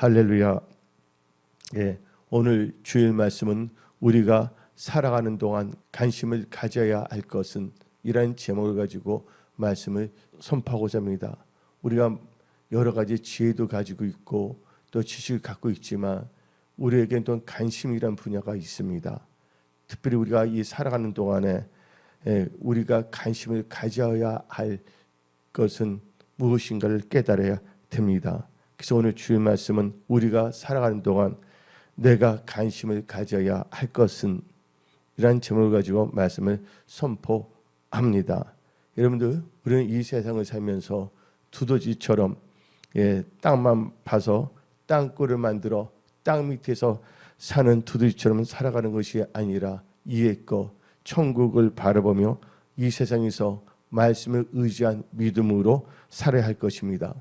할렐루야. 예, 오늘 주일 말씀은 우리가 살아가는 동안 관심을 가져야 할 것은 이런 제목을 가지고 말씀을 선포하고자 합니다. 우리가 여러 가지 지혜도 가지고 있고 또 지식을 갖고 있지만 우리에게는 또 관심이란 분야가 있습니다. 특별히 우리가 이 살아가는 동안에 우리가 관심을 가져야 할 것은 무엇인가를 깨달아야 됩니다. 그래서 오늘 주일 말씀은 우리가 살아가는 동안 내가 관심을 가져야 할 것은 이런 제목을 가지고 말씀을 선포합니다. 여러분들, 우리는 이 세상을 살면서 두더지처럼 땅만 봐서 땅굴을 만들어 땅 밑에서 사는 두더지처럼 살아가는 것이 아니라 이의 것 천국을 바라보며 이 세상에서 말씀을 의지한 믿음으로 살아야 할 것입니다.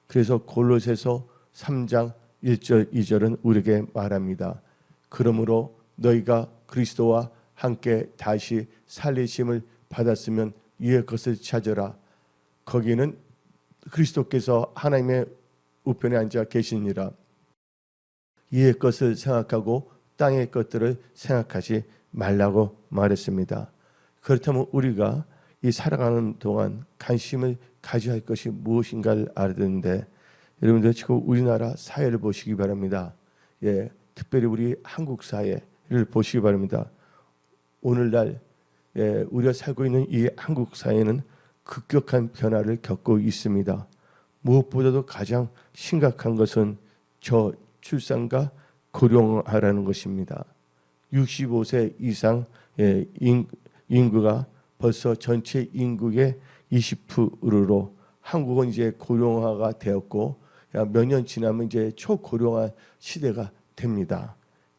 그래서 골로새서 3장 1절 2절은 우리에게 말합니다. 그러므로 너희가 그리스도와 함께 다시 살리심을 받았으면 이의 것을 찾으라. 거기는 그리스도께서 하나님의 우편에 앉아 계시니라. 이의 것을 생각하고 땅의 것들을 생각하지 말라고 말했습니다. 그렇다면 우리가 이 살아가는 동안 관심을 가져야 할 것이 무엇인가를 알아야 되는데, 여러분들 지금 우리나라 사회를 보시기 바랍니다. 특별히 우리 한국 사회를 보시기 바랍니다. 오늘날 우리가 살고 있는 이 한국 사회는 급격한 변화를 겪고 있습니다. 무엇보다도 가장 심각한 것은 저출산과 고령화라는 것입니다. 65세 이상 인구가 벌써 전체 인구의 20%로 한국은 이제 고령화가 되었고 몇 년 지나면 이제 초고령화 시대가 됩니다.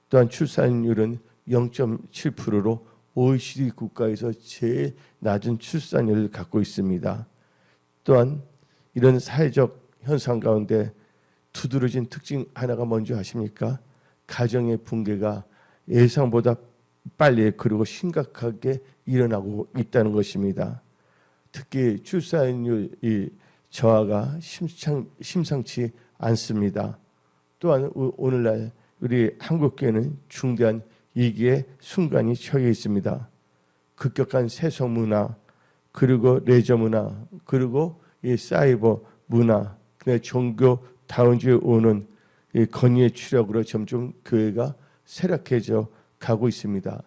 또한 출산율은 0.7%로 OECD 국가에서 제일 낮은 출산율을 갖고 있습니다. 또한 이런 사회적 현상 가운데 두드러진 특징 하나가 뭔지 아십니까? 가정의 붕괴가 예상보다 빨리 그리고 심각하게 일어나고 있다는 것입니다. 특히 출산율 저하가 심상치 않습니다. 또한 오늘날 우리 한국교회는 중대한 위기의 순간이 처해 있습니다. 급격한 세속 문화, 그리고 레저 문화, 그리고 이 사이버 문화, 종교 다운주의 오는 건의의 추력으로 점점 교회가 쇠락해져 가고 있습니다.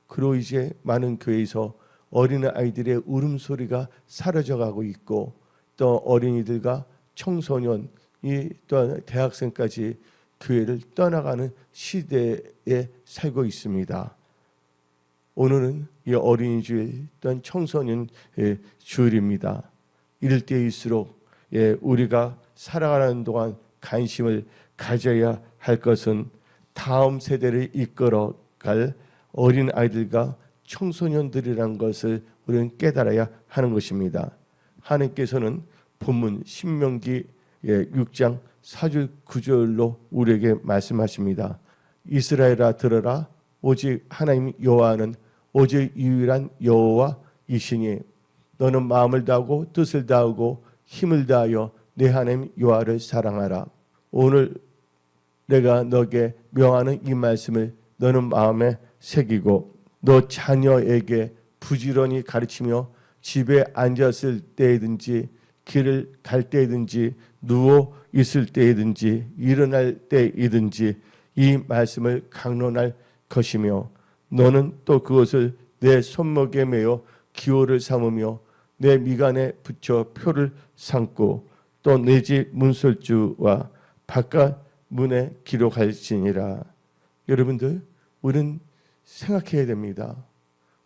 그로 이제 많은 교회에서 어린아이들의 울음소리가 사라져가고 있고, 또 어린이들과 청소년이 또 대학생까지 교회를 떠나가는 시대에 살고 있습니다. 오늘은 이 어린이 주일 또한 청소년 주일입니다. 이럴 때일수록 우리가 살아가는 동안 관심을 가져야 할 것은 다음 세대를 이끌어갈 어린 아이들과 청소년들이라는 것을 우리는 깨달아야 하는 것입니다. 하나님께서는 본문 신명기 6장 4절 9절로 우리에게 말씀하십니다. 이스라엘아 들어라. 오직 하나님 여호와는 오직 유일한 여호와이시니 너는 마음을 다하고 뜻을 다하고 힘을 다하여 내 하나님 여호와를 사랑하라. 오늘 내가 너에게 명하는 이 말씀을 너는 마음에 새기고 너 자녀에게 부지런히 가르치며 집에 앉았을 때이든지 길을 갈 때이든지 누워 있을 때이든지 일어날 때이든지 이 말씀을 강론할 것이며 너는 또 그것을 내 손목에 매어 기호를 삼으며 내 미간에 붙여 표를 삼고 또 내 집 문설주와 바깥 문에 기록할지니라. 여러분들, 우리는 생각해야 됩니다.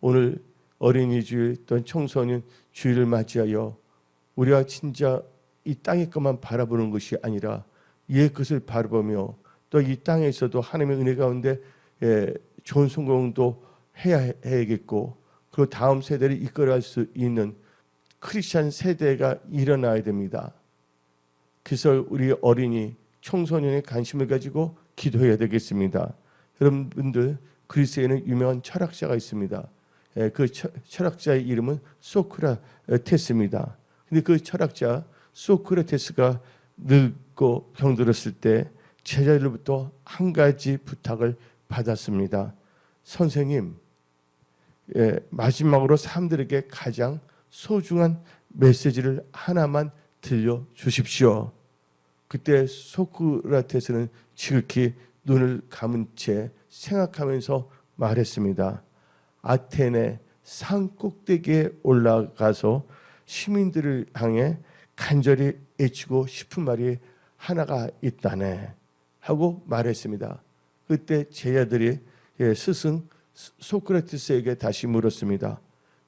오늘 어린이 주일 또는 청소년 주일을 맞이하여 우리가 진짜 이 땅의 것만 바라보는 것이 아니라 이의 것을 바라보며 또 이 땅에서도 하나님의 은혜 가운데 좋은 성공도 해야겠고, 그리고 다음 세대를 이끌어갈 수 있는 크리스찬 세대가 일어나야 됩니다. 그래서 우리 어린이 청소년의 관심을 가지고 기도해야 되겠습니다. 여러분들, 그리스에는 유명한 철학자가 있습니다. 그 철학자의 이름은 소크라테스입니다. 근데 그 철학자 소크라테스가 늙고 병들었을 때 제자들로부터 한 가지 부탁을 받았습니다. 선생님, 마지막으로 사람들에게 가장 소중한 메시지를 하나만 들려주십시오. 그때 소크라테스는 지극히 눈을 감은 채 생각하면서 말했습니다. 아테네 산 꼭대기에 올라가서 시민들을 향해 간절히 외치고 싶은 말이 하나가 있다네 하고 말했습니다. 그때 제자들이 스승 소크라테스에게 다시 물었습니다.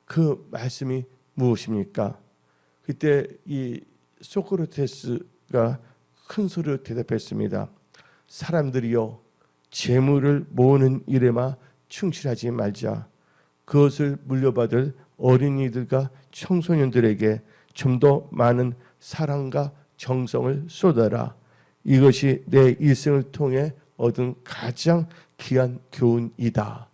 그 말씀이 무엇입니까? 그때 이 소크라테스가 큰 소리로 대답했습니다. 사람들이여, 재물을 모으는 일에만 충실하지 말자. 그것을 물려받을 어린이들과 청소년들에게 좀 더 많은 사랑과 정성을 쏟아라. 이것이 내 일생을 통해 얻은 가장 귀한 교훈이다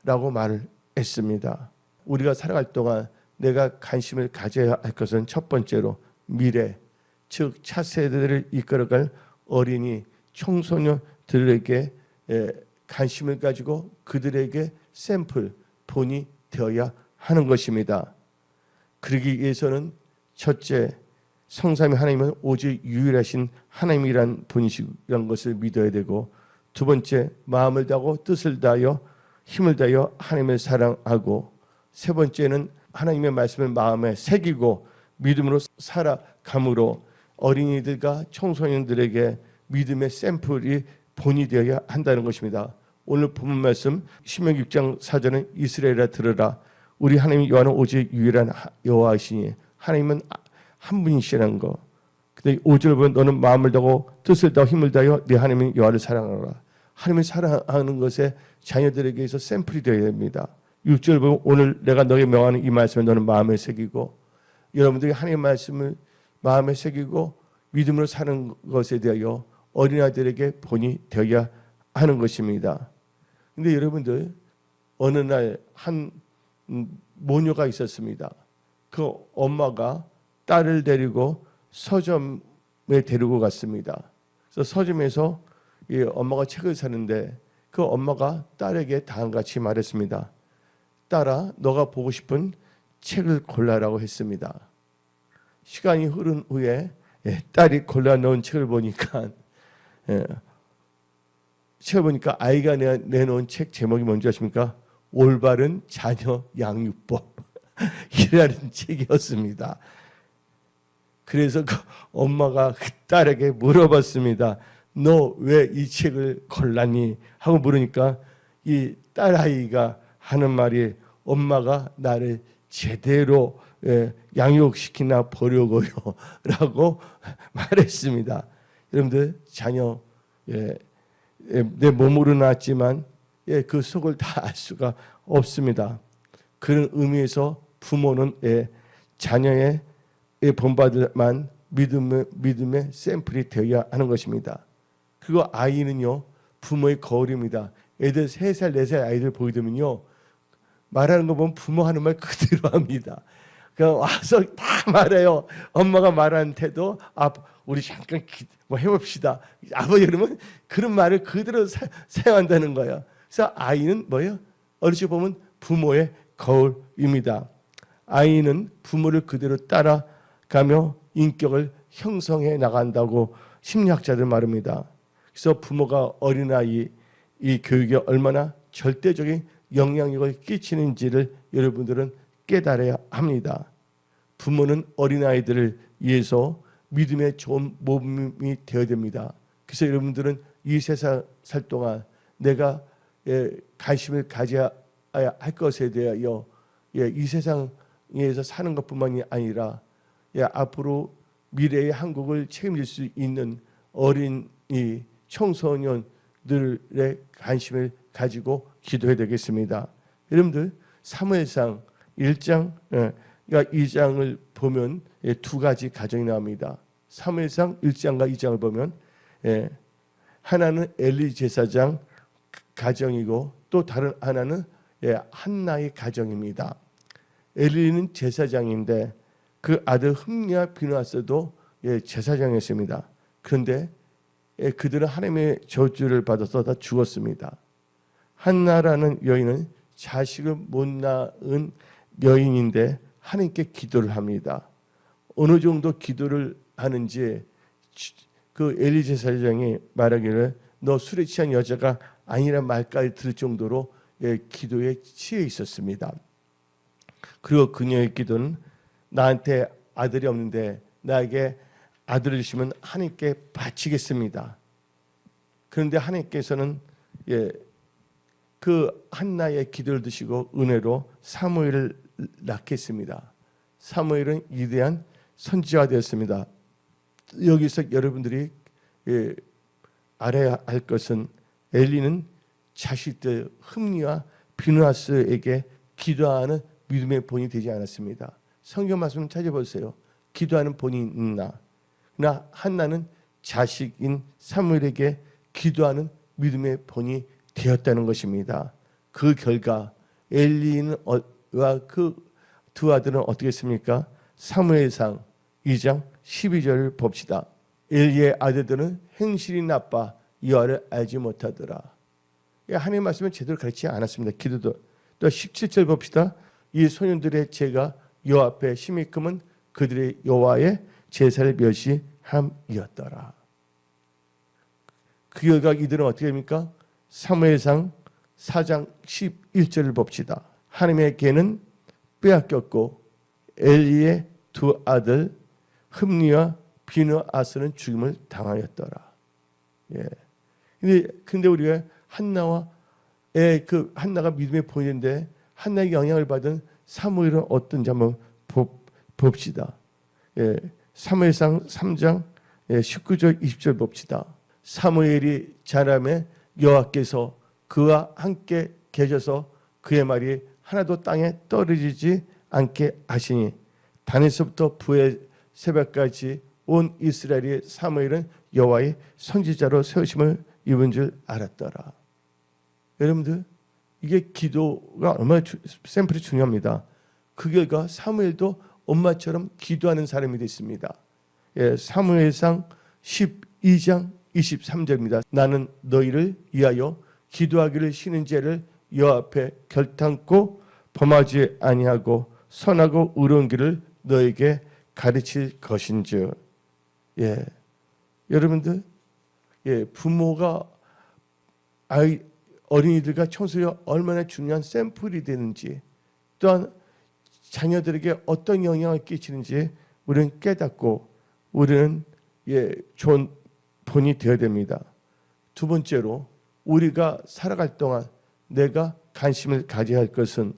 라고 말을 했습니다. 우리가 살아갈 동안 내가 관심을 가져야 할 것은 첫 번째로 미래, 즉 차세대를 이끌어갈 어린이, 청소년들에게 관심을 가지고 그들에게 샘플, 본이 되어야 하는 것입니다. 그러기 위해서는 첫째, 성삼위 하나님은 오직 유일하신 하나님이란 분이시라는 것을 믿어야 되고, 두 번째, 마음을 다하고 뜻을 다하여 힘을 다하여 하나님을 사랑하고, 세 번째는 하나님의 말씀을 마음에 새기고 믿음으로 살아감으로 어린이들과 청소년들에게 믿음의 샘플이 본이 되어야 한다는 것입니다. 오늘 본문 말씀 신명기 6장 4절은 이스라엘아 들으라. 우리 하나님 여호와는 오직 유일한 여호와이시니 하나님은 한 분이시라는 거. 근데 5절 보면 너는 마음을 다하고 뜻을 다하고 힘을 다하여 네 하나님 여호와를 사랑하라. 하나님을 사랑하는 것에 자녀들에게서 샘플이 되어야 됩니다. 6절 보면 오늘 내가 너에게 명하는 이 말씀을 너는 마음에 새기고, 여러분들이 하나님의 말씀을 마음에 새기고 믿음으로 사는 것에 대하여 어린아이들에게 본이 되어야 하는 것입니다. 근데 여러분들, 어느 날 한 모녀가 있었습니다. 그 엄마가 딸을 데리고 서점에 데리고 갔습니다. 그래서 서점에서 이 엄마가 책을 사는데 그 엄마가 딸에게 다음같이 말했습니다. 딸아, 너가 보고 싶은 책을 골라라고 했습니다. 시간이 흐른 후에 딸이 골라놓은 책을 보니까 아이가 내놓은 책 제목이 뭔지 아십니까? 올바른 자녀 양육법 이라는 책이었습니다. 그래서 그 엄마가 그 딸에게 물어봤습니다. 너 왜 이 책을 골랐니? 하고 물으니까 이 딸아이가 하는 말이 엄마가 나를 제대로 양육시키나 보려고요 라고 말했습니다. 여러분들, 자녀 내 몸으로 낳았지만 그 속을 다 알 수가 없습니다. 그런 의미에서 부모는 자녀의 본받을만 믿음의 샘플이 되어야 하는 것입니다. 그리고 아이는요, 부모의 거울입니다. 애들 3살, 4살 아이들 보게 되면요, 말하는 거 보면 부모 하는 말 그대로 합니다. 그냥 와서 다 말해요. 엄마가 말하는 태도, 우리 잠깐 해봅시다. 아버지 그러면 그런 말을 그대로 사용한다는 거예요. 그래서 아이는 뭐예요? 어르신 보면 부모의 거울입니다. 아이는 부모를 그대로 따라가며 인격을 형성해 나간다고 심리학자들 말합니다. 그래서 부모가 어린아이 이 교육에 얼마나 절대적인 영향력을 끼치는지를 여러분들은 깨달아야 합니다. 부모는 어린아이들을 위해서 믿음의 좋은 몸이 되어야 됩니다. 그래서 여러분들은 이 세상 살 동안 내가 관심을 가져야 할 것에 대하여 이 세상에서 사는 것뿐만이 아니라 앞으로 미래의 한국을 책임질 수 있는 어린이 청소년들의 관심을 가지고 기도해야 되겠습니다. 여러분들, 사무엘상 1장 2장을 보면 두 가지 가정이 나옵니다. 사무엘상 1장과 2장을 보면 하나는 엘리 제사장 가정이고 또 다른 하나는 한나의 가정입니다. 엘리는 제사장인데 그 아들 흠냐 비누아스도 제사장이었습니다. 그런데 그들은 하나님의 저주를 받아서 다 죽었습니다. 한나라는 여인은 자식을 못 낳은 여인인데 하나님께 기도를 합니다. 어느 정도 기도를 하는지 그 엘리 제사장이 말하기를 너 술에 취한 여자가 아니란 말까지 들을 정도로 기도에 취해 있었습니다. 그리고 그녀의 기도는 나한테 아들이 없는데 나에게 아들을 주시면 하나님께 바치겠습니다. 그런데 하나님께서는 그 한나의 기도를 드시고 은혜로 사무엘을 낳게 했습니다. 사무엘은 위대한 선지자가 되었습니다. 여기서 여러분들이 알아야 할 것은 엘리는 자식들 흠니와 비느하스에게 기도하는 믿음의 본이 되지 않았습니다. 성경 말씀을 찾아보세요. 기도하는 본이 있나? 그러나 한나는 자식인 사무엘에게 기도하는 믿음의 본이 되었다는 것입니다. 그 결과 엘리와 그 두 아들은 어떻게 했습니까? 사무엘상 2장 12절을 봅시다. 엘리의 아들들은 행실이 나빠 여호와를 알지 못하더라. 하나님의 말씀을 제대로 가르치지 않았습니다. 기도도. 또 17절 봅시다. 이 소년들의 죄가 여호와 앞에 심히 크면 그들의 여호와의 제사를 멸시함이었더라. 그 결과 이들은 어떻게 됩니까? 사무엘상 4장 11절을 봅시다. 하나님의 계는 빼앗겼고 엘리의 두 아들 흠니와 비느하스는 죽임을 당하였더라. 근데 우리가 한나가 믿음의 본인인데 한나의 영향을 받은 사무엘은 어떤지 한번 봅시다. 사무엘상 3장 19절 20절 봅시다. 사무엘이 자라매 여호와께서 그와 함께 계셔서 그의 말이 하나도 땅에 떨어지지 않게 하시니 단에서부터 부의 새벽까지 온 이스라엘이 사무엘은 여호와의 선지자로 세우심을 입은 줄 알았더라. 여러분들 이게 기도가 얼마나 샘플이 중요합니다. 그 결과 사무엘도 엄마처럼 기도하는 사람이 됐습니다. 사무엘상 12장 23절입니다. 나는 너희를 위하여 기도하기를 쉬는 죄를 여호와 앞에 결탄코 범하지 아니하고 선하고 의로운 길을 너에게 가르칠 것인즉. 여러분들 부모가 어린이들과 청소년이 얼마나 중요한 샘플이 되는지 또한 자녀들에게 어떤 영향을 끼치는지 우리는 깨닫고 우리는 좋은 본이 되어야 됩니다. 두 번째로 우리가 살아갈 동안 내가 관심을 가져야 할 것은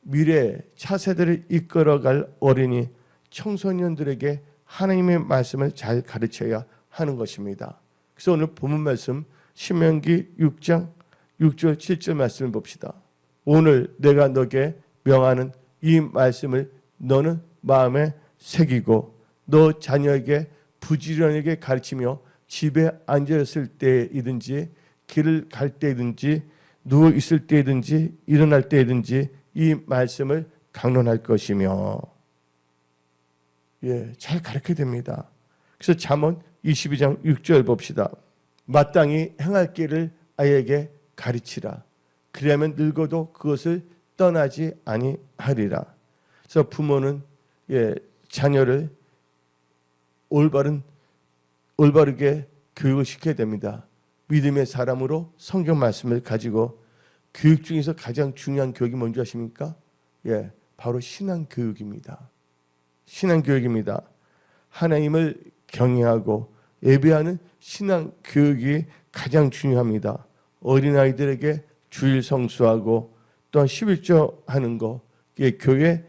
미래 차세대를 이끌어갈 어린이 청소년들에게 하나님의 말씀을 잘 가르쳐야 하는 것입니다. 그래서 오늘 본문 말씀 신명기 6장 6절 7절 말씀을 봅시다. 오늘 내가 너에게 명하는 이 말씀을 너는 마음에 새기고 너 자녀에게 부지런하게 가르치며 집에 앉아있을 때이든지 길을 갈 때이든지 누워 있을 때이든지 일어날 때이든지 이 말씀을 강론할 것이며 잘 가르쳐야 됩니다. 그래서 잠언 22장 6절 봅시다. 마땅히 행할 길을 아이에게 가르치라. 그리하면 늙어도 그것을 떠나지 아니하리라. 그래서 부모는 자녀를 올바르게 교육을 시켜야 됩니다. 믿음의 사람으로 성경 말씀을 가지고 교육 중에서 가장 중요한 교육이 뭔지 아십니까? 바로 신앙교육입니다. 신앙교육입니다. 하나님을 경외하고 예배하는 신앙교육이 가장 중요합니다. 어린아이들에게 주일 성수하고 또한 11조 하는 거, 교회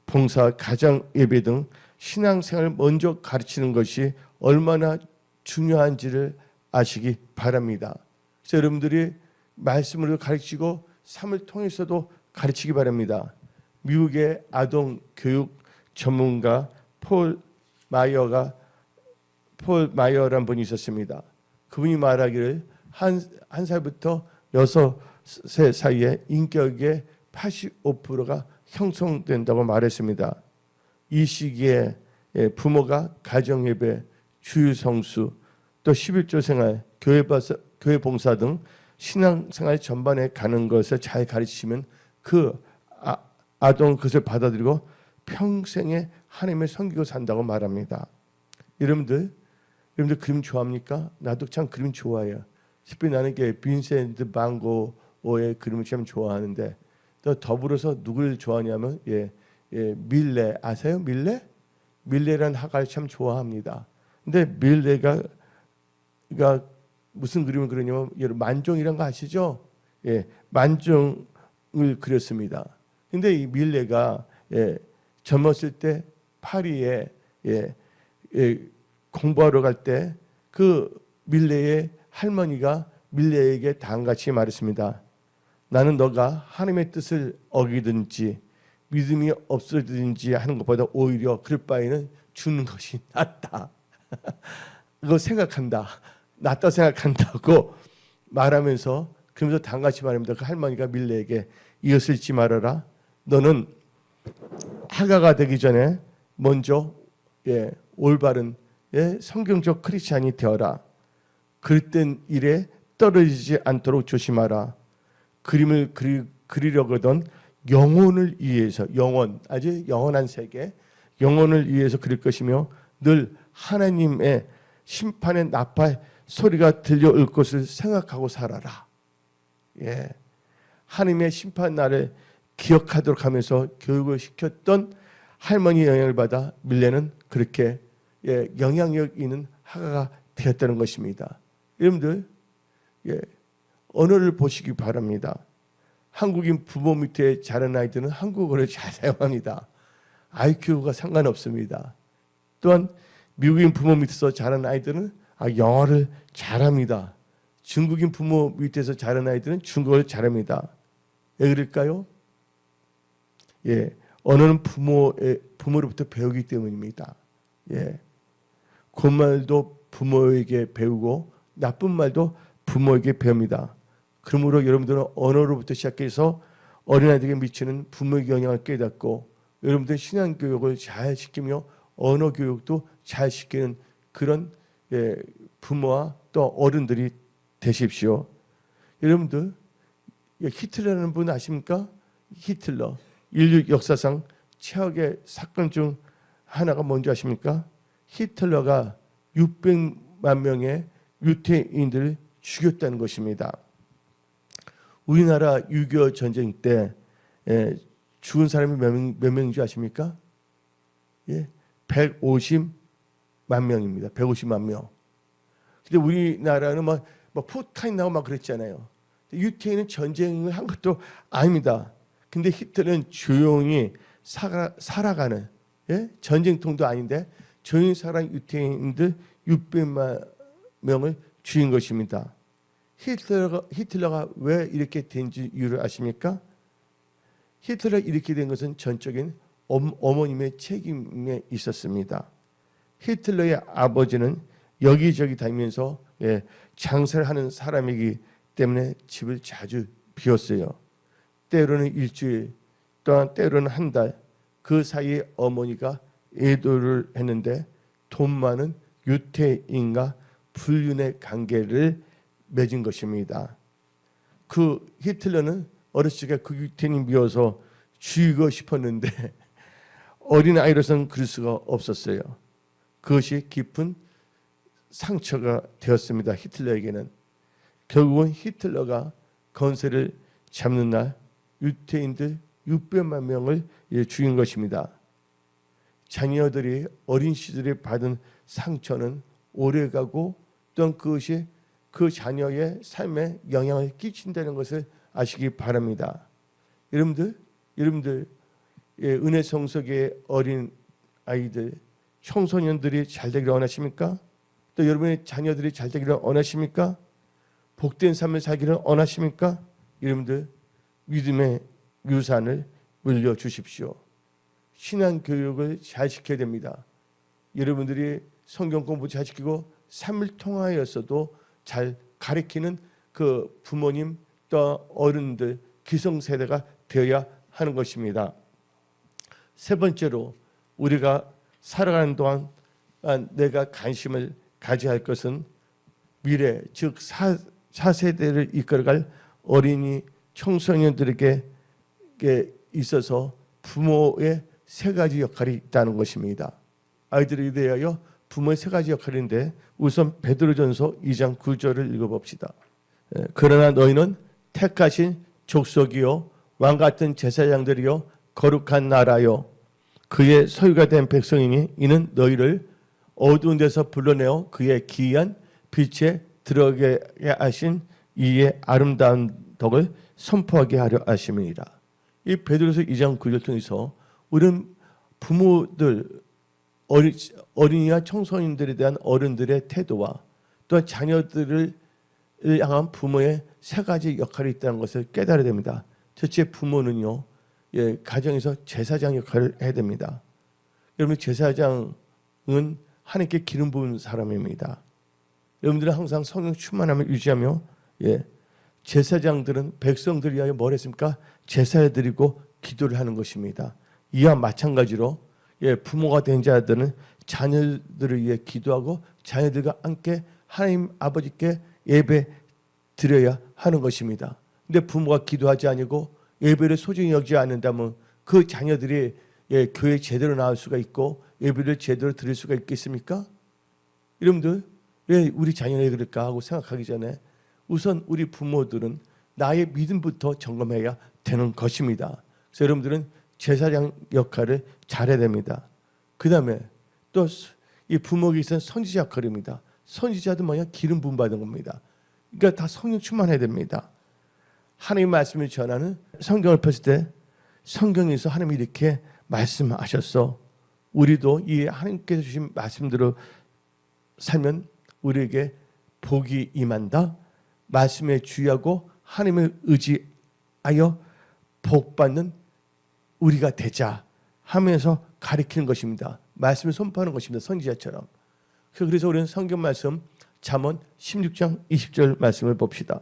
봉사, 가정 예배 등 신앙생활을 먼저 가르치는 것이 얼마나 중요한지를 아시기 바랍니다. 그래서 여러분들이 말씀으로 가르치고 삶을 통해서도 가르치기 바랍니다. 미국의 아동 교육 전문가 폴 마이어라는 분이 있었습니다. 그분이 말하기를 한 살부터 6세 사이에 인격의 85%가 형성된다고 말했습니다. 이 시기에 부모가 가정예배, 주일성수 또 11조 생활, 교회 봉사 등 신앙생활 전반에 가는 것을 잘 가르치면 그 아동은 그것을 받아들이고 평생에 하나님을 섬기고 산다고 말합니다. 여러분들 그림 좋아합니까? 나도 참 그림 좋아해요. 특히 나는 빈센트 반 고흐의 그림을 참 좋아하는데 또 더불어서 누굴 좋아하냐면 밀레 아세요? 밀레라는 화가를 참 좋아합니다. 근데 밀레가 무슨 그림을 그리냐면 만종이란 거 아시죠? 만종을 그렸습니다. 근데 이 밀레가 젊었을 때 파리에 공부하러 갈 때 그 밀레의 할머니가 밀레에게 다음같이 말했습니다. 나는 너가 하나님의 뜻을 어기든지 믿음이 없어지든지 하는 것보다 오히려 그럴 바에는 주는 것이 낫다. 그거 생각한다. 낫다 생각한다고 말하면서 그러면서 다음같이 말합니다. 그 할머니가 밀레에게 이것을 잊지 말아라. 너는 화가가 되기 전에 먼저 올바른 성경적 크리스찬이 되어라. 그릇된 일에 떨어지지 않도록 조심하라. 그림을 그리려거든 영혼을 위해서 아주 영원한 세계 영혼을 위해서 그릴 것이며 늘 하나님의 심판의 나팔 소리가 들려올 것을 생각하고 살아라. 하나님의 심판 날을 기억하도록 하면서 교육을 시켰던 할머니의 영향을 받아 밀레는 그렇게 영향력 있는 화가가 되었다는 것입니다. 여러분들 언어를 보시기 바랍니다. 한국인 부모 밑에 자란 아이들은 한국어를 잘 사용합니다. IQ가 상관없습니다. 또한 미국인 부모 밑에서 자란 아이들은 영어를 잘합니다. 중국인 부모 밑에서 자란 아이들은 중국어를 잘합니다. 왜 그럴까요? 언어는 부모로부터 배우기 때문입니다. 곧말도 부모에게 배우고 나쁜 말도 부모에게 배웁니다. 그러므로 여러분들은 언어로부터 시작해서 어린아이들에게 미치는 부모의 영향을 깨닫고 여러분들 신앙교육을 잘 시키며 언어교육도 잘 시키는 그런 부모와 또 어른들이 되십시오. 여러분들 히틀러라는 분 아십니까? 히틀러. 인류 역사상 최악의 사건 중 하나가 뭔지 아십니까? 히틀러가 600만 명의 유태인들을 죽였다는 것입니다. 우리나라 6.25 전쟁 때 죽은 사람이 몇 명인지 아십니까? 150만 명입니다. 150만 명. 근데 우리나라는 막 포탄이 나오고 막 그랬잖아요. 유태인은 전쟁을 한 것도 아닙니다. 근데 히틀러는 조용히 살아가는 전쟁통도 아닌데 조용히 살아가는 유태인들 600만 명을 죽인 것입니다. 히틀러가 왜 이렇게 된지 이유를 아십니까? 히틀러가 이렇게 된 것은 전적인 어머님의 책임에 있었습니다. 히틀러의 아버지는 여기저기 다니면서 장사를 하는 사람이기 때문에 집을 자주 비웠어요. 때로는 일주일, 또한 때로는 한 달, 그 사이에 어머니가 애도를 했는데 돈 많은 유태인과 불륜의 관계를 맺은 것입니다. 그 히틀러는 어렸을 때 그 유태인이 미워서 죽이고 싶었는데 어린아이로서는 그럴 수가 없었어요. 그것이 깊은 상처가 되었습니다. 히틀러에게는. 결국은 히틀러가 권세를 잡는 날 유태인들 600만 명을 죽인 것입니다. 자녀들이 어린 시절에 받은 상처는 오래가고 또한 그것이 그 자녀의 삶에 영향을 끼친다는 것을 아시기 바랍니다. 여러분들 은혜 성석의 어린 아이들, 청소년들이 잘 되기를 원하십니까? 또 여러분의 자녀들이 잘 되기를 원하십니까? 복된 삶을 살기를 원하십니까? 여러분들 믿음의 유산을 물려주십시오. 신앙교육을 잘 시켜야 됩니다. 여러분들이 성경 공부 잘 시키고 삶을 통하여서도 잘 가르치는 그 부모님 또 어른들 기성세대가 되어야 하는 것입니다. 세 번째로 우리가 살아가는 동안 내가 관심을 가져야 할 것은 미래 즉 4세대를 이끌어갈 어린이 청소년들에게 있어서 부모의 세 가지 역할이 있다는 것입니다. 아이들에 대하여 부모의 세 가지 역할인데 우선 베드로전서 2장 9절을 읽어봅시다. 그러나 너희는 택하신 족속이요 왕 같은 제사장들이요 거룩한 나라요 그의 소유가 된 백성이니 이는 너희를 어두운 데서 불러내어 그의 기이한 빛에 들어가게 하신 이의 아름다운 덕을 선포하게 하려 하심이니라. 이 베드로서 2장 9절 통해서 우리는 부모들 어린이와 청소년들에 대한 어른들의 태도와 또한 자녀들을 향한 부모의 세 가지 역할이 있다는 것을 깨달아야 됩니다. 첫째, 부모는요, 가정에서 제사장 역할을 해야 됩니다. 여러분, 제사장은 하나님께 기름 부은 사람입니다. 여러분들은 항상 성령 충만함을 유지하며 제사장들은 백성들을 위하여 뭘 했습니까? 제사를 드리고 기도를 하는 것입니다. 이와 마찬가지로 부모가 된 자들은 자녀들을 위해 기도하고 자녀들과 함께 하나님 아버지께 예배 드려야 하는 것입니다. 근데 부모가 기도하지 아니고 예배를 소중히 여기지 않는다면 그 자녀들이 교회에 제대로 나올 수가 있고 예배를 제대로 드릴 수가 있겠습니까? 여러분들 왜 우리 자녀가 그럴까 하고 생각하기 전에 우선 우리 부모들은 나의 믿음부터 점검해야 되는 것입니다. 그래서 여러분들은 제사장 역할을 잘해야 됩니다. 그 다음에 또 이 부모에게 있어서 선지자 역할입니다. 선지자도 뭐냐? 기름 부음 받은 겁니다. 그러니까 다 성령 충만해야 됩니다. 하나님의 말씀을 전하는 성경을 펼칠 때 성경에서 하나님이 이렇게 말씀하셨어. 우리도 이 하나님께서 주신 말씀대로 살면 우리에게 복이 임한다. 말씀에 주의하고 하나님을 의지하여 복받는 우리가 되자 하면서 가리키는 것입니다. 말씀을 선포하는 것입니다. 선지자처럼. 그래서 우리는 성경 말씀 잠언 16장 20절 말씀을 봅시다.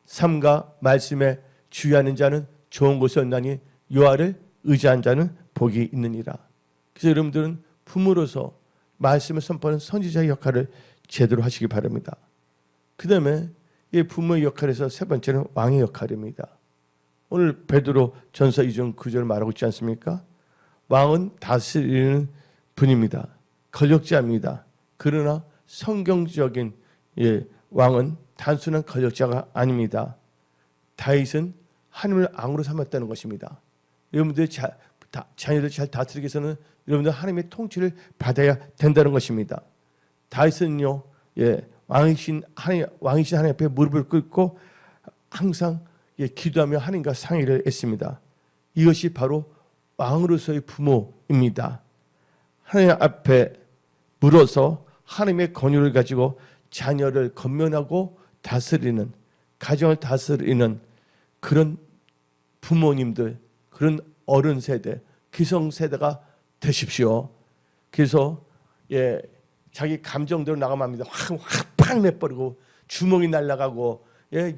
삼가 말씀에 주의하는 자는 좋은 곳에 얻나니 여호와를 의지한 자는 복이 있느니라. 그래서 여러분들은 부모로서 말씀을 선포하는 선지자의 역할을 제대로 하시기 바랍니다. 그 다음에 이 부모의 역할에서 세 번째는 왕의 역할입니다. 오늘 베드로 전서 2장 9절 말하고 있지 않습니까? 왕은 다스리는 분입니다. 권력자입니다. 그러나 성경적인 왕은 단순한 권력자가 아닙니다. 다윗은 하나님을 왕으로 삼았다는 것입니다. 여러분들 자녀들 잘 다스리기 위해서는 여러분들 하나님의 통치를 받아야 된다는 것입니다. 다윗은요, 왕이신 하나님 앞에 무릎을 꿇고 항상 기도하며 하나님과 상의를 했습니다. 이것이 바로 왕으로서의 부모입니다. 하나님 앞에 물어서 하나님의 권유를 가지고 자녀를 건면하고 다스리는, 가정을 다스리는 그런 부모님들, 그런 어른 세대, 기성 세대가 되십시오. 그래서 자기 감정대로 나가면 합니다. 확 내버리고 주먹이 날아가고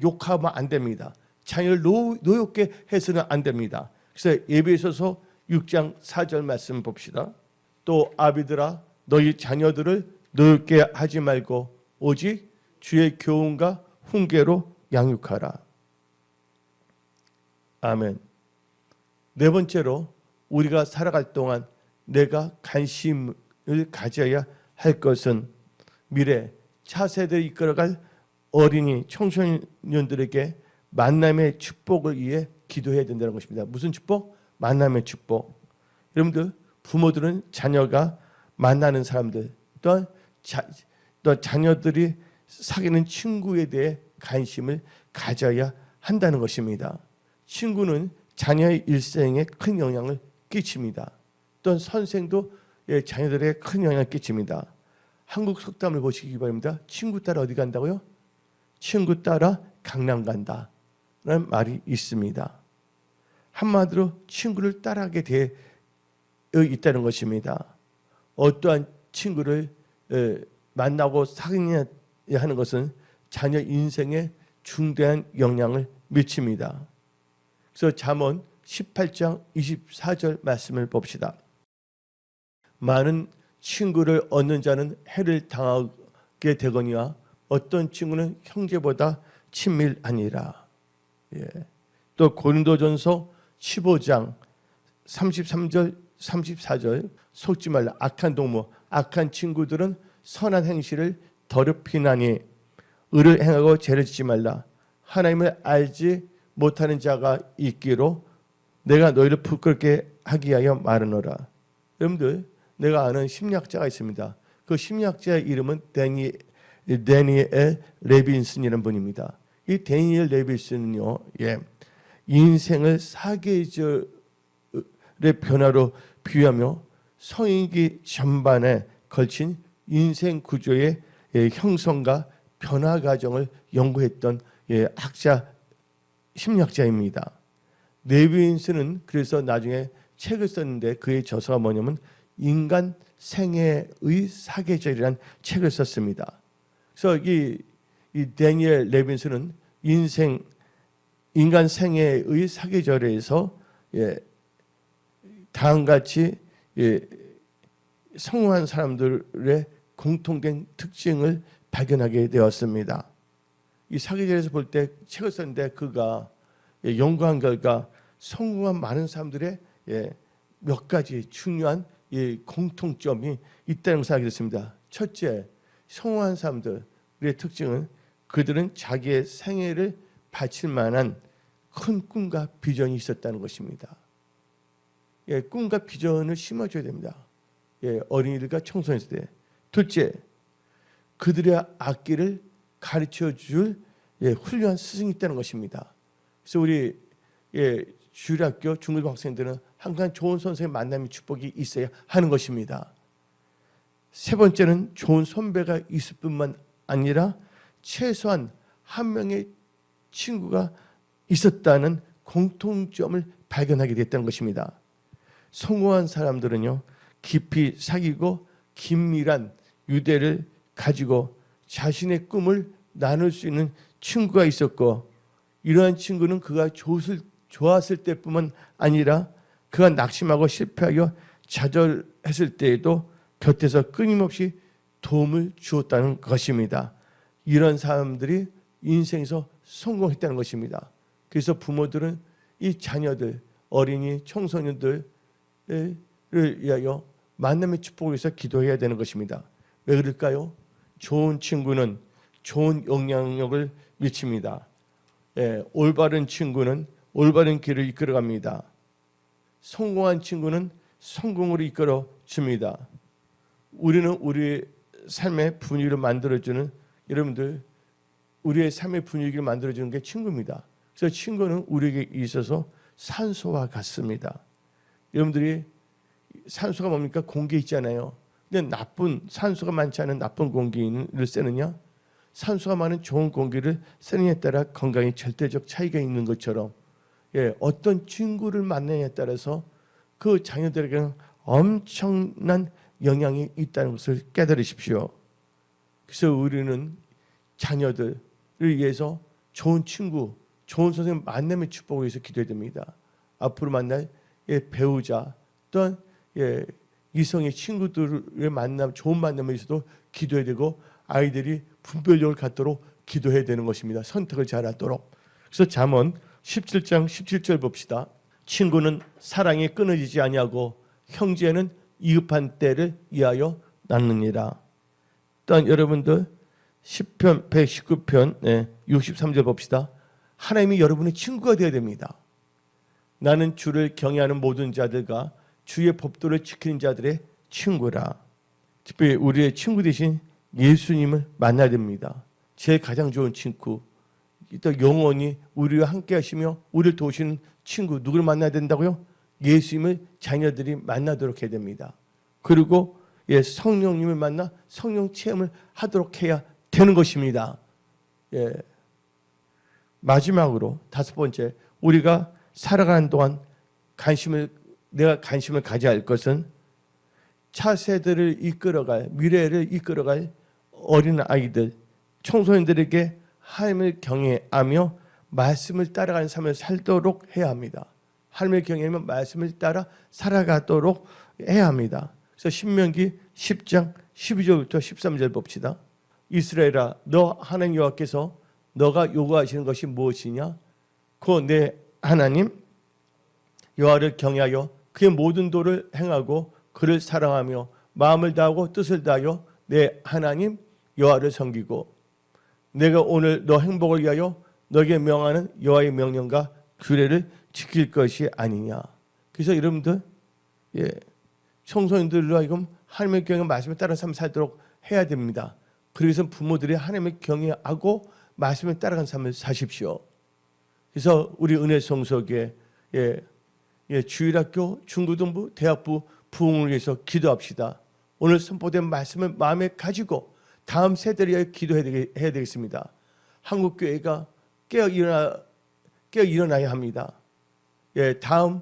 욕하면 안 됩니다. 자녀를 노엽게 해서는 안 됩니다. 그래서 에베소서 6장 4절 말씀 봅시다. 또 아비들아 너희 자녀들을 노엽게 하지 말고 오직 주의 교훈과 훈계로 양육하라. 아멘. 네 번째로 우리가 살아갈 동안 내가 관심을 가져야 할 것은 미래 차세대를 이끌어갈 어린이 청소년들에게 만남의 축복을 위해 기도해야 된다는 것입니다. 무슨 축복? 만남의 축복. 여러분들 부모들은 자녀가 만나는 사람들 또한 또 자녀들이 사귀는 친구에 대해 관심을 가져야 한다는 것입니다. 친구는 자녀의 일생에 큰 영향을 끼칩니다. 또한 선생도 자녀들에게 큰 영향을 끼칩니다. 한국 속담을 보시기 바랍니다. 친구 따라 어디 간다고요? 친구 따라 강남 간다 라는 말이 있습니다. 한마디로 친구를 따라하게 되어 있다는 것입니다. 어떠한 친구를 만나고 사귀냐 하는 것은 자녀 인생에 중대한 영향을 미칩니다. 그래서 잠언 18장 24절 말씀을 봅시다. 많은 친구를 얻는 자는 해를 당하게 되거니와 어떤 친구는 형제보다 친밀하니라. 예. 또 고린도전서 15장 33절 34절 속지 말라. 악한 동무 악한 친구들은 선한 행실을 더럽히나니 의를 행하고 죄를 짓지 말라. 하나님을 알지 못하는 자가 있기로 내가 너희를 부끄럽게 하기 위하여 말하노라. 여러분들, 내가 아는 심리학자가 있습니다. 그 심리학자의 이름은 데니엘 레빈슨이라는 분입니다. 이 데니엘 레빈슨은요, 인생을 사계절의 변화로 비유하며 성인기 전반에 걸친 인생 구조의 형성과 변화 과정을 연구했던 학자, 심리학자입니다. 레빈슨은 그래서 나중에 책을 썼는데 그의 저서가 뭐냐면 인간 생애의 사계절이라는 책을 썼습니다. 그래서 이 데니엘 레빈슨은 인간 생애의 사계절에서 다음같이 성공한 사람들의 공통된 특징을 발견하게 되었습니다. 이 사계절에서 볼 때 책을 썼는데 그가 연구한 결과 성공한 많은 사람들의 몇 가지 중요한 공통점이 있다는 것을 알게 됐습니다. 첫째, 성공한 사람들의 특징은 그들은 자기의 생애를 바칠 만한 큰 꿈과 비전이 있었다는 것입니다. 꿈과 비전을 심어줘야 됩니다. 어린이들과 청소년들 때. 둘째, 그들의 악기를 가르쳐줄 훌륭한 스승이 있다는 것입니다. 그래서 우리 주일학교 중고등부 학생들은 항상 좋은 선생님 만남의 축복이 있어야 하는 것입니다. 세 번째는 좋은 선배가 있을 뿐만 아니라 최소한 한 명의 친구가 있었다는 공통점을 발견하게 됐다는 것입니다. 성공한 사람들은요, 깊이 사귀고 긴밀한 유대를 가지고 자신의 꿈을 나눌 수 있는 친구가 있었고, 이러한 친구는 그가 좋았을 때뿐만 아니라 그가 낙심하고 실패하여 좌절했을 때에도 곁에서 끊임없이 도움을 주었다는 것입니다. 이런 사람들이 인생에서 성공했다는 것입니다. 그래서 부모들은 이 자녀들, 어린이, 청소년들을 위하여 만남의 축복을 위해서 기도해야 되는 것입니다. 왜 그럴까요? 좋은 친구는 좋은 영향력을 미칩니다. 올바른 친구는 올바른 길을 이끌어갑니다. 성공한 친구는 성공으로 이끌어 줍니다. 우리는 우리의 삶의 분위기를 만들어주는, 여러분들, 우리의 삶의 분위기를 만들어주는 게 친구입니다. 그래서 친구는 우리에게 있어서 산소와 같습니다. 여러분들이 산소가 뭡니까? 공기 있잖아요. 근데 나쁜, 산소가 많지 않은 나쁜 공기를 쐬느냐, 산소가 많은 좋은 공기를 쓰느냐에 따라 건강에 절대적 차이가 있는 것처럼, 어떤 친구를 만나냐에 따라서 그 자녀들에게는 엄청난 영향이 있다는 것을 깨달으십시오. 그래서 우리는 자녀들을 위해서 좋은 친구, 좋은 선생님 만남의 축복을 위해서 기도해야 됩니다. 앞으로 만날 배우자 또한 이성의 친구들의 만남, 좋은 만남에 있어도 기도해야 되고, 아이들이 분별력을 갖도록 기도해야 되는 것입니다. 선택을 잘하도록. 그래서 잠언 17장 17절 봅시다. 친구는 사랑이 끊어지지 아니하고 형제는 이급한 때를 위하여 낳느니라. 또한 여러분들 시편 119편 63절 봅시다. 하나님이 여러분의 친구가 되어야 됩니다. 나는 주를 경외하는 모든 자들과 주의 법도를 지키는 자들의 친구라. 특별히 우리의 친구 대신 예수님을 만나야 됩니다. 제일 가장 좋은 친구, 또 영원히 우리와 함께 하시며 우리를 도우시는 친구, 누구를 만나야 된다고요? 예수님을 자녀들이 만나도록 해야 됩니다. 그리고 성령님을 만나 성령 체험을 하도록 해야 되는 것입니다. 마지막으로 다섯 번째, 우리가 살아가는 동안 내가 관심을 가져야 할 것은 차세대를 이끌어갈, 미래를 이끌어갈 어린 아이들, 청소년들에게 하나님을 경외하며 말씀을 따라가는 삶을 살도록 해야 합니다. 하나님을 경외하며 말씀을 따라 살아가도록 해야 합니다. 그래서 신명기 10장 12절부터 13절 봅시다. 이스라엘아, 너 하나님 여호와께서 너가 요구하시는 것이 무엇이냐? 곧 내 하나님 여호와를 경외하여 그의 모든 도를 행하고 그를 사랑하며 마음을 다하고 뜻을 다하여 내 하나님 여호와를 섬기고 내가 오늘 너 행복을 위하여 너에게 명하는 여호와의 명령과 규례를 지킬 것이 아니냐. 그래서 여러분들 청소년들로 하여금 하나님의 경외 말씀에 따라 삶을 살도록 해야 됩니다. 그래서 부모들이 하나님의 경외하고 말씀에 따라간 삶을 사십시오. 그래서 우리 은혜 성소교회 주일학교, 중고등부, 대학부 부흥을 위해서 기도합시다. 오늘 선포된 말씀을 마음에 가지고 다음 세대를 위해 기도해야 되겠습니다. 한국 교회가 깨어 일어나야 합니다. 다음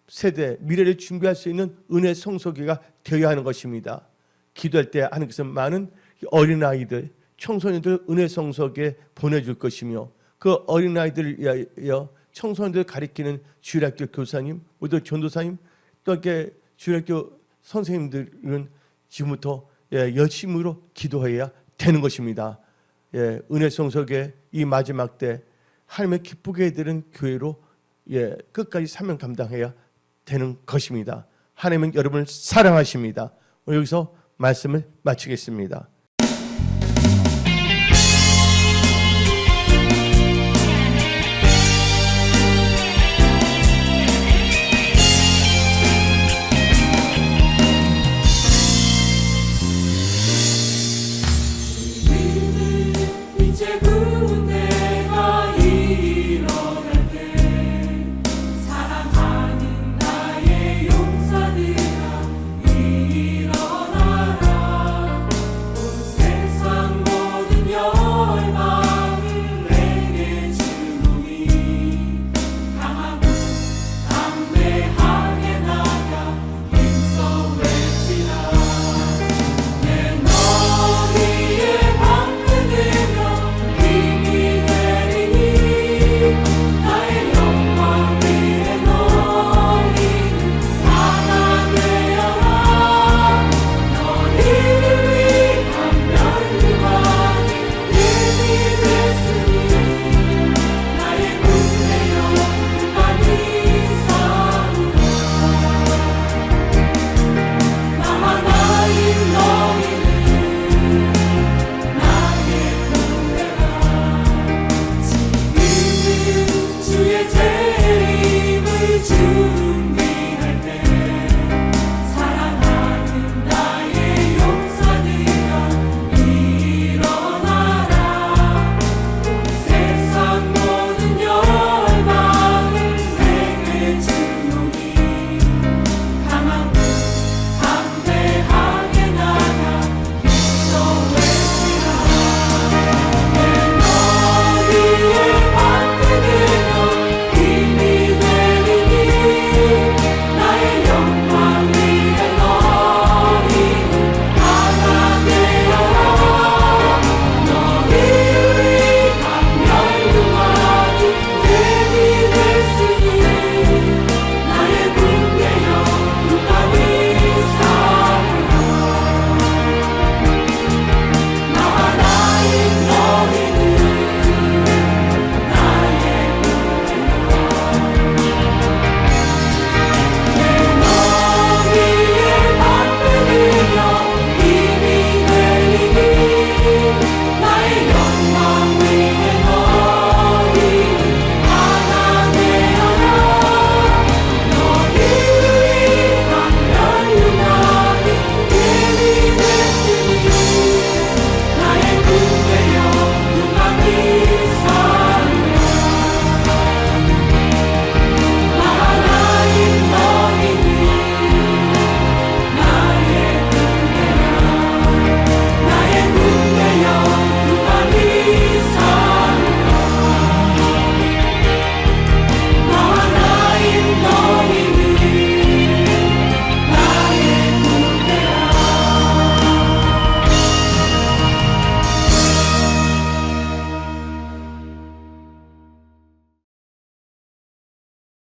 세대 미래를 준비할 수 있는 은혜 성소교회가 되어야 하는 것입니다. 기도할 때 하는 것은 많은 어린아이들, 청소년들 은혜 성소교회에 보내줄 것이며 그 어린아이들을 위하여 청소년들 가리키는 주일학교 교사님, 모두 전도사님, 또 이렇게 주일학교 선생님들은 지금부터 열심으로 기도해야 되는 것입니다. 은혜 성소교회 이 마지막 때 하나님의 기쁘게 해드리는 교회로 끝까지 사명 감당해야 되는 것입니다. 하나님은 여러분을 사랑하십니다. 여기서 말씀을 마치겠습니다.